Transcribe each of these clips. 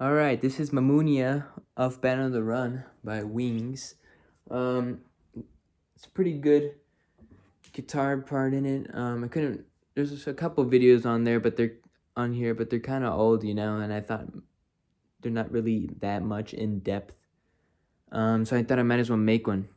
Alright, this is Mamunia of Band on the Run by Wings. It's a pretty good guitar part in it. There's a couple videos on there, but they're kind of old, and I thought they're not really that much in depth. So I thought I might as well make one.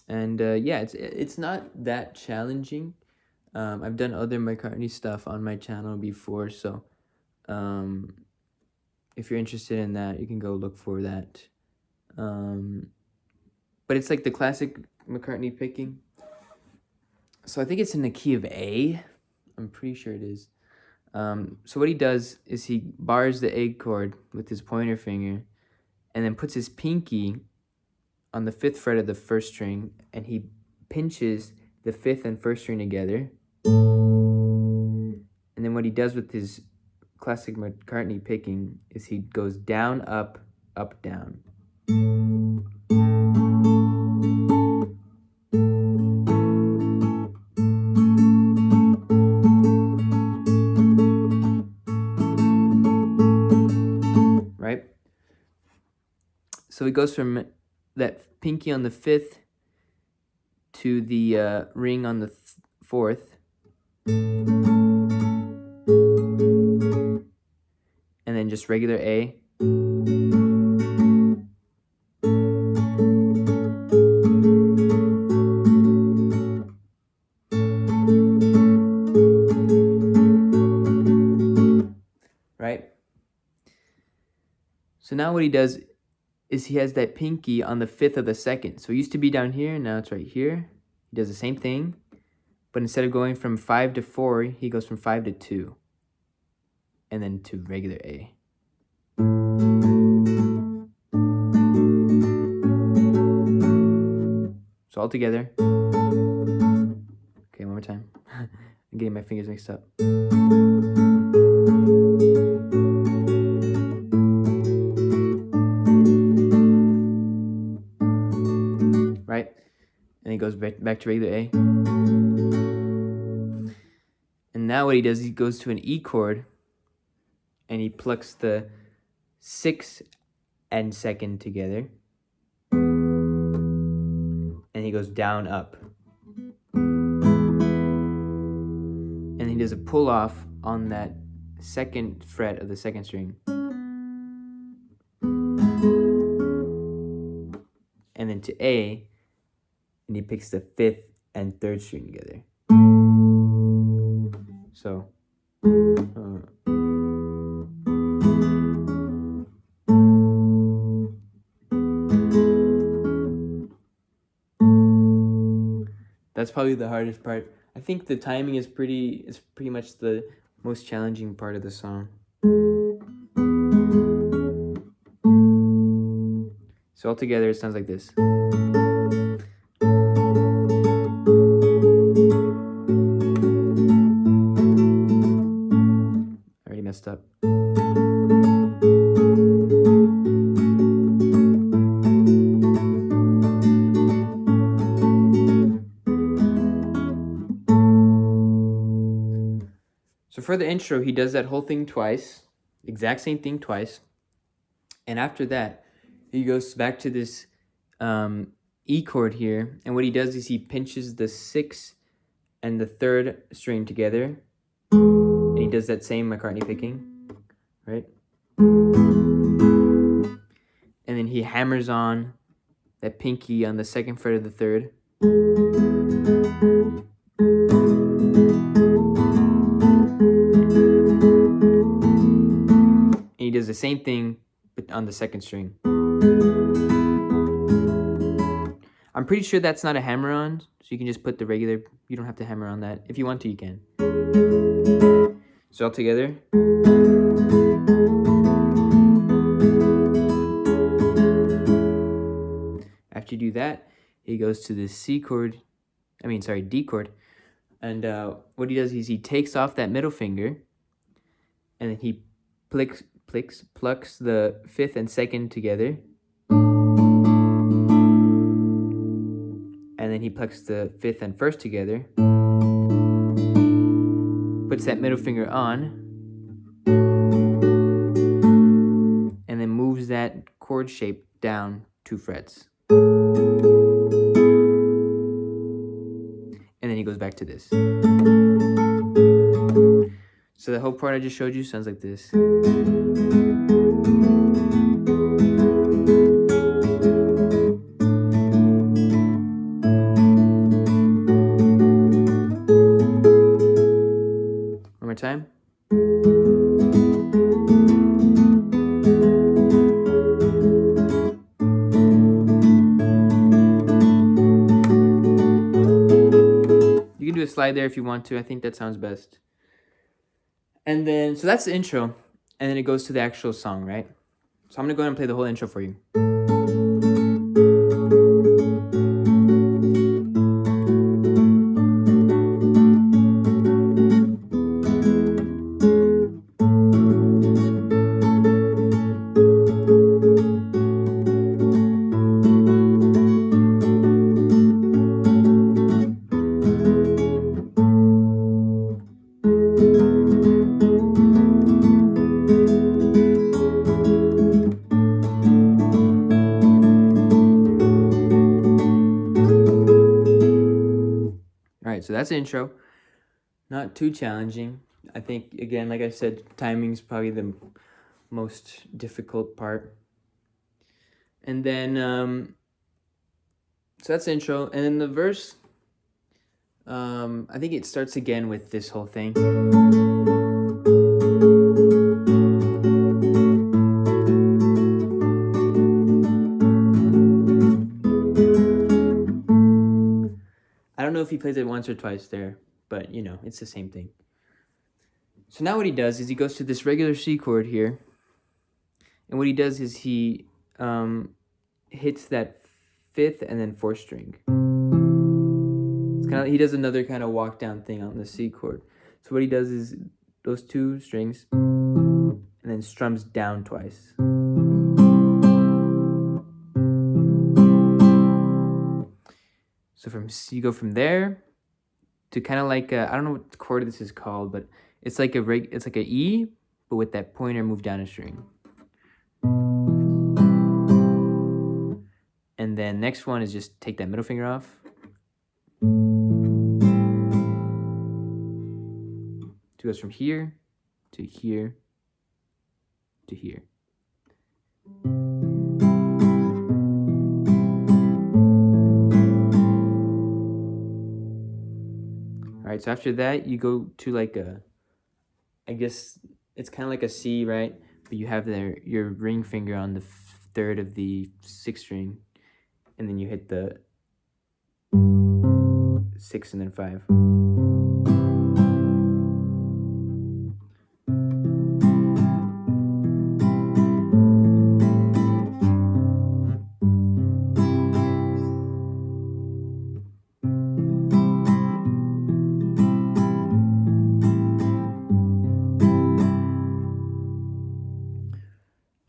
And yeah, it's not that challenging. I've done other McCartney stuff on my channel before, so if you're interested in that, you can go look for that. But it's like the classic McCartney picking. So I think it's in the key of A. I'm pretty sure it is. So what he does is he bars the A chord with his pointer finger and then puts his pinky on the 5th fret of the 1st string, and he pinches the 5th and 1st string together. And then what he does with his classic McCartney picking is he goes down, up, up, down. Right? So he goes from that pinky on the 5th to the ring on the 4th. And then just regular A. Right? So now what he does is he has that pinky on the 5th of the 2nd. So it used to be down here, now it's right here. He does the same thing, but instead of going from 5 to 4, he goes from 5 to 2. And then to regular A. So all together. Okay, one more time. I'm getting my fingers mixed up. Right? And he goes back to regular A. And now what he does, he goes to an E chord, and he plucks the 6th and 2nd together. And he goes down, up. And he does a pull off on that 2nd fret of the 2nd string. And then to A, and he picks the 5th and 3rd string together. So, that's probably the hardest part. I think the timing is pretty much the most challenging part of the song. So all together it sounds like this. I already messed up. So for the intro, he does that whole thing twice, exact same thing twice. And after that, he goes back to this E chord here. And what he does is he pinches the 6th and the 3rd string together. And he does that same McCartney picking, right? And then he hammers on that pinky on the 2nd fret of the 3rd. And he does the same thing, but on the 2nd string. I'm pretty sure that's not a hammer-on, so you can just put the regular, you don't have to hammer on that. If you want to, you can. So all together. After you do that, he goes to the D chord. And what he does is he takes off that middle finger, and then he plucks the 5th and 2nd together. And then he plucks the 5th and 1st together. Puts that middle finger on. moves that chord shape down 2 frets. And then he goes back to this. So the whole part I just showed you sounds like this. One more time. You can do a slide there if you want to. I think that sounds best. And then, so that's the intro. And then it goes to the actual song, right? So I'm going to go ahead and play the whole intro for you. Alright, so that's the intro. Not too challenging. I think, again, like I said, timing is probably the most difficult part. And then, so that's the intro. And then the verse, I think it starts again with this whole thing. I don't know if he plays it once or twice there, but you know, it's the same thing. So now what he does is he goes to this regular C chord here. And what he does is he hits that 5th and then 4th string. It's kind of, he does another kind of walk down thing on the C chord. So what he does is those 2 strings and then strums down twice. So from C, you go from there to kind of like I don't know what chord this is called, but it's like it's like a E, but with that pointer moved down a string. And then next one is just take that middle finger off. So it goes from here to here to here. Alright, so after that, you go to like a, I guess it's kind of like a C, right? But you have your ring finger on the 3rd of the 6th string, and then you hit the 6 and then 5.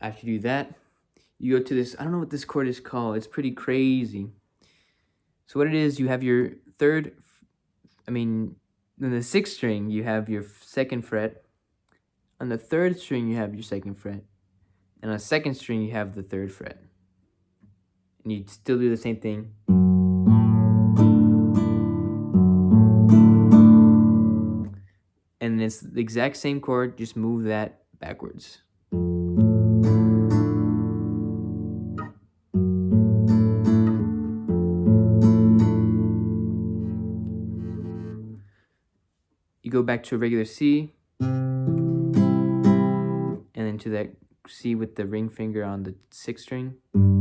After you do that, you go to this, I don't know what this chord is called. It's pretty crazy. So what it is, you have your 3rd, in the 6th string, you have your 2nd fret. On the 3rd string, you have your 2nd fret. And on the 2nd string, you have the 3rd fret. And you still do the same thing. And it's the exact same chord, just move that backwards. You go back to a regular C, and then to that C with the ring finger on the 6th string, and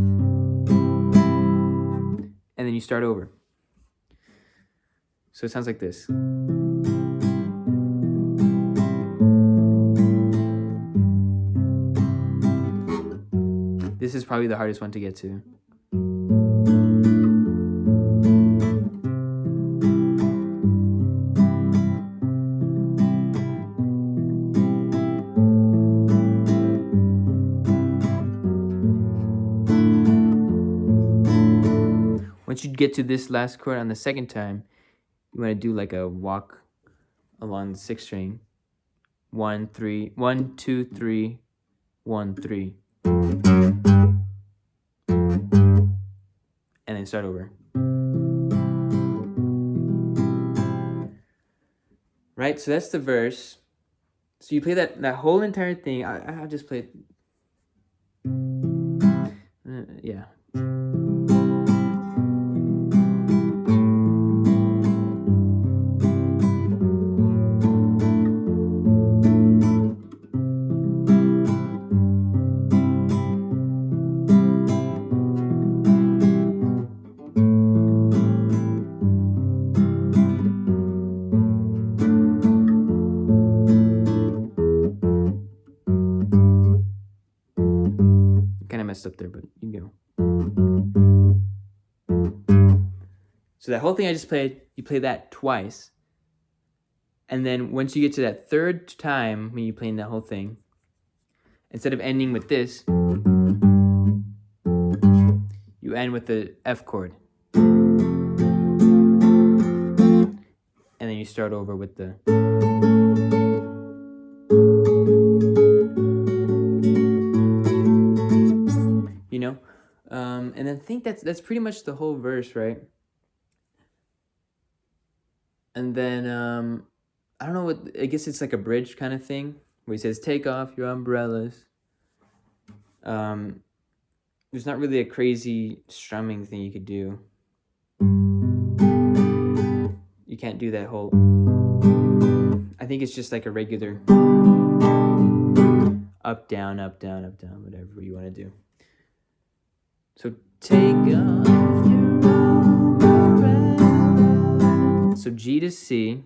then you start over. So it sounds like this. This is probably the hardest one to get to. Once you get to this last chord on the 2nd time, you want to do like a walk along the 6th string. 1, 2, 3, 1, 3. then start over. Right, so that's the verse. So you play that whole entire thing. I'll just play it. Yeah. Kind of messed up there, but you can go. So that whole thing I just played, you play that twice. And then once you get to that third time when you're playing that whole thing, instead of ending with this, you end with the F chord. And then you start over with the... You know? And I think that's pretty much the whole verse, right? And then, I don't know what... I guess it's like a bridge kind of thing, where he says, take off your umbrellas. There's not really a crazy strumming thing you could do. You can't do that whole... I think it's just like a regular up, down, up, down, up, down, whatever you want to do. So take off your umbrellas. So G to C,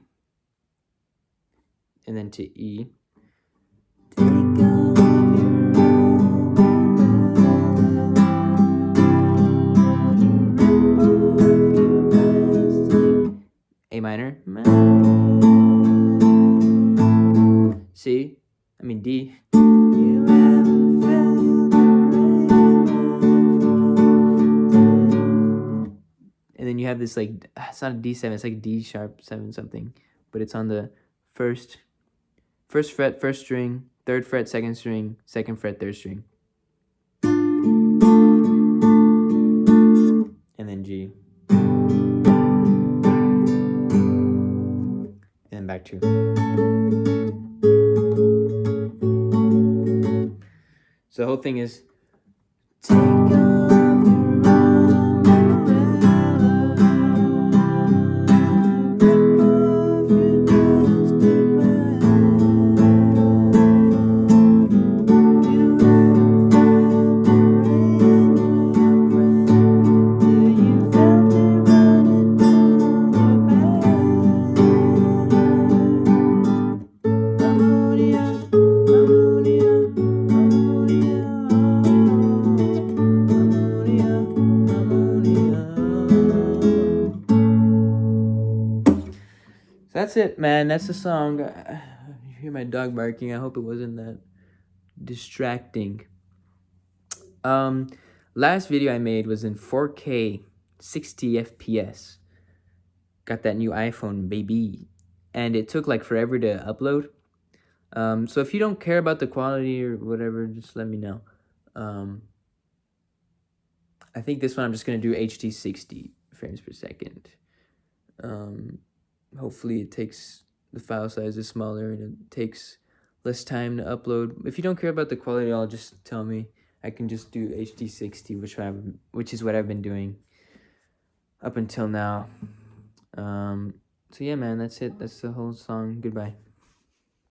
and then to E. Take off your umbrellas. A minor. C, I mean D. And then you have this like, it's not a D7, it's like a D sharp 7 something, but it's on the first fret, first string, third fret, second string, second fret, third string. And then G. And then back to. So the whole thing is take off your That's it, man. That's the song. You hear my dog barking. I hope it wasn't that distracting. Last video I made was in 4K, 60 FPS. Got that new iPhone, baby. And it took like forever to upload. So if you don't care about the quality or whatever, just let me know. I think this one I'm just going to do HD 60 frames per second. Hopefully it takes, the file size is smaller and it takes less time to upload. If you don't care about the quality, I'll just tell me. I can just do HD 60, which is what I've been doing up until now. So yeah, man, that's it. That's the whole song. Goodbye.